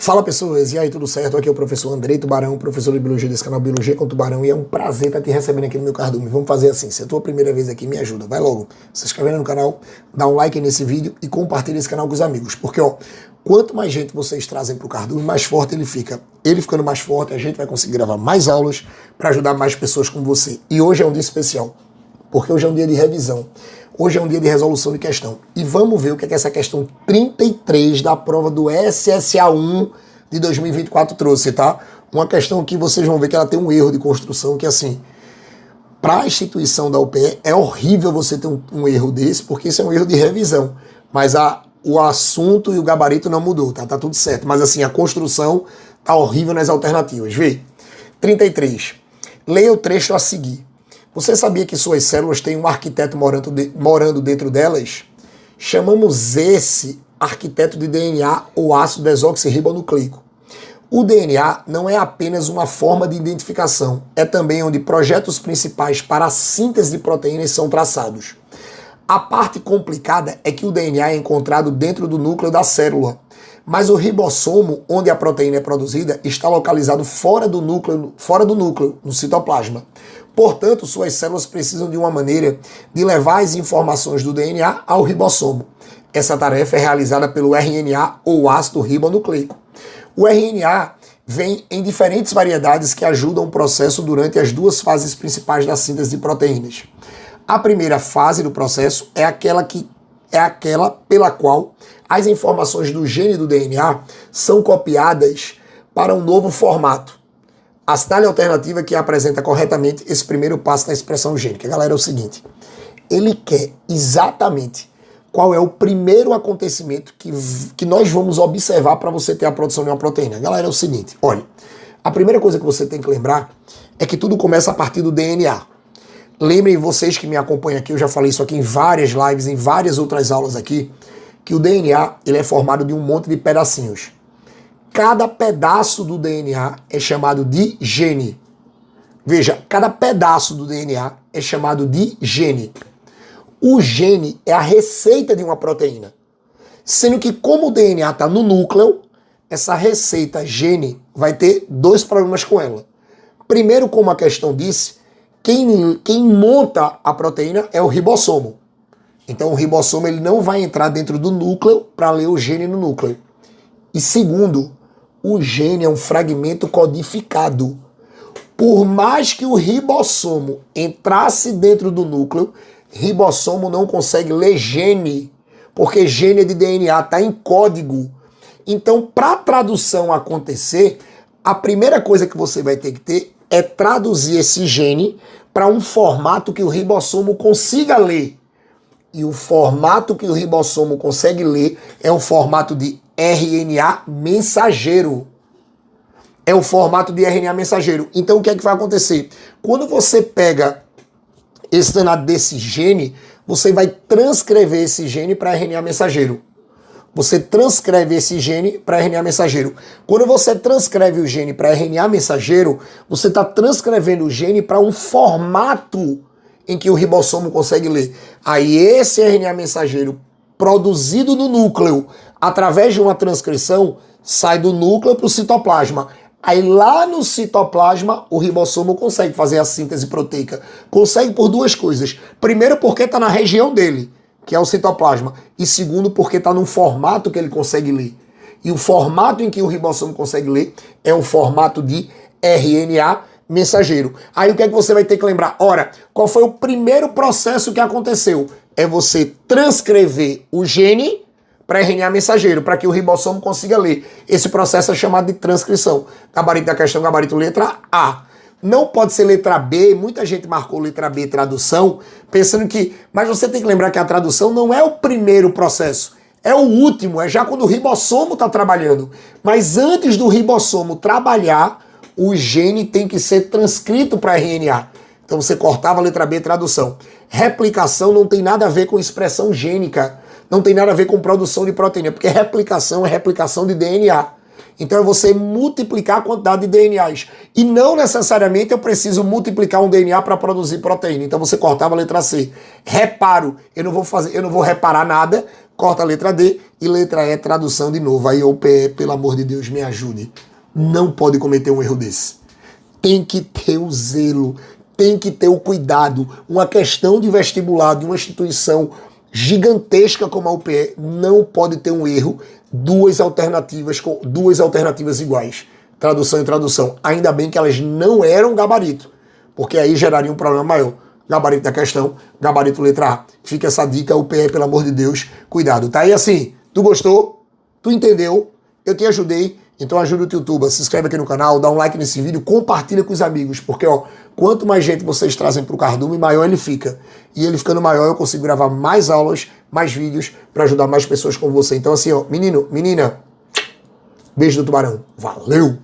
Fala pessoas, e aí, tudo certo? Aqui é o professor Andrei Tubarão, professor de Biologia desse canal Biologia com Tubarão, e é um prazer estar te recebendo aqui no meu cardume. Vamos fazer assim, se é a tua primeira vez aqui, me ajuda, vai logo, se inscrevendo no canal, dá um like nesse vídeo e compartilha esse canal com os amigos, porque ó, quanto mais gente vocês trazem pro cardume, mais forte ele fica. Ele ficando mais forte, a gente vai conseguir gravar mais aulas para ajudar mais pessoas como você. E hoje é um dia especial, porque hoje é um dia de revisão. Hoje é um dia de resolução de questão. E vamos ver o que é que essa questão 33 da prova do SSA1 de 2024 trouxe, tá? Uma questão que vocês vão ver que ela tem um erro de construção, que assim, para a instituição da UPE é horrível você ter um erro desse, porque isso é um erro de revisão. Mas o assunto e o gabarito não mudou, tá? Tá tudo certo. Mas assim, a construção tá horrível nas alternativas. Vê. 33. Leia o trecho a seguir. Você sabia que suas células têm um arquiteto morando dentro delas? Chamamos esse arquiteto de DNA ou ácido desoxirribonucleico. O DNA não é apenas uma forma de identificação, é também onde projetos principais para a síntese de proteínas são traçados. A parte complicada é que o DNA é encontrado dentro do núcleo da célula, mas o ribossomo, onde a proteína é produzida, está localizado fora do núcleo, no citoplasma. Portanto, suas células precisam de uma maneira de levar as informações do DNA ao ribossomo. Essa tarefa é realizada pelo RNA ou ácido ribonucleico. O RNA vem em diferentes variedades que ajudam o processo durante as duas fases principais da síntese de proteínas. A primeira fase do processo é aquela pela qual as informações do gene do DNA são copiadas para um novo formato. Assinale a alternativa que apresenta corretamente esse primeiro passo da expressão gênica. Galera, é o seguinte, ele quer exatamente qual é o primeiro acontecimento que nós vamos observar para você ter a produção de uma proteína. Galera, é o seguinte, olha, a primeira coisa que você tem que lembrar é que tudo começa a partir do DNA. Lembrem vocês que me acompanham aqui, eu já falei isso aqui em várias lives, em várias outras aulas aqui, que o DNA ele é formado de um monte de pedacinhos. Cada pedaço do DNA é chamado de gene. Veja, cada pedaço do DNA é chamado de gene. O gene é a receita de uma proteína. Sendo que como o DNA está no núcleo, essa receita gene vai ter dois problemas com ela. Primeiro, como a questão disse, quem monta a proteína é o ribossomo. Então o ribossomo ele não vai entrar dentro do núcleo para ler o gene no núcleo. E segundo, o gene é um fragmento codificado. Por mais que o ribossomo entrasse dentro do núcleo, ribossomo não consegue ler gene, porque gene é de DNA, está em código. Então, para a tradução acontecer, a primeira coisa que você vai ter que ter é traduzir esse gene para um formato que o ribossomo consiga ler. E o formato que o ribossomo consegue ler é o formato de RNA mensageiro. É o formato de RNA mensageiro. Então o que é que vai acontecer? Quando você pega esse danado desse gene, você vai transcrever esse gene para RNA mensageiro. Você transcreve esse gene para RNA mensageiro. Quando você transcreve o gene para RNA mensageiro, você está transcrevendo o gene para um formato em que o ribossomo consegue ler. Aí esse RNA mensageiro produzido no núcleo através de uma transcrição sai do núcleo para o citoplasma. Aí lá no citoplasma o ribossomo consegue fazer a síntese proteica. Consegue por duas coisas. Primeiro porque está na região dele, que é o citoplasma. E segundo porque está num formato que ele consegue ler. E o formato em que o ribossomo consegue ler é o formato de RNA mensageiro. Aí o que é que você vai ter que lembrar? Ora, qual foi o primeiro processo que aconteceu? É você transcrever o gene para RNA mensageiro, para que o ribossomo consiga ler. Esse processo é chamado de transcrição. Gabarito da questão, gabarito letra A. Não pode ser letra B, muita gente marcou letra B, tradução, pensando que... Mas você tem que lembrar que a tradução não é o primeiro processo, é o último, é já quando o ribossomo está trabalhando. Mas antes do ribossomo trabalhar, o gene tem que ser transcrito para RNA. Então você cortava a letra B, tradução. Replicação não tem nada a ver com expressão gênica, não tem nada a ver com produção de proteína, porque replicação é replicação de DNA. Então é você multiplicar a quantidade de DNAs. E não necessariamente eu preciso multiplicar um DNA para produzir proteína. Então você cortava a letra C. Reparo, eu não vou reparar nada, Corta a letra D e letra E, tradução de novo. Aí o PE, pelo amor de Deus, me ajude. Não pode cometer um erro desse. Tem que ter o zelo, tem que ter o cuidado. Uma questão de vestibular de uma instituição gigantesca como a UPE não pode ter um erro, duas alternativas iguais. Tradução e tradução. Ainda bem que elas não eram gabarito, porque aí geraria um problema maior. Gabarito da questão, gabarito letra A. Fica essa dica, UPE, pelo amor de Deus, cuidado. Tá aí assim, tu gostou? Tu entendeu? Eu te ajudei? Então ajuda o Tutuba, se inscreve aqui no canal, dá um like nesse vídeo, compartilha com os amigos, porque ó, quanto mais gente vocês trazem pro Cardume, maior ele fica. E ele ficando maior, eu consigo gravar mais aulas, mais vídeos, para ajudar mais pessoas como você. Então assim, ó, menino, menina, beijo do tubarão. Valeu!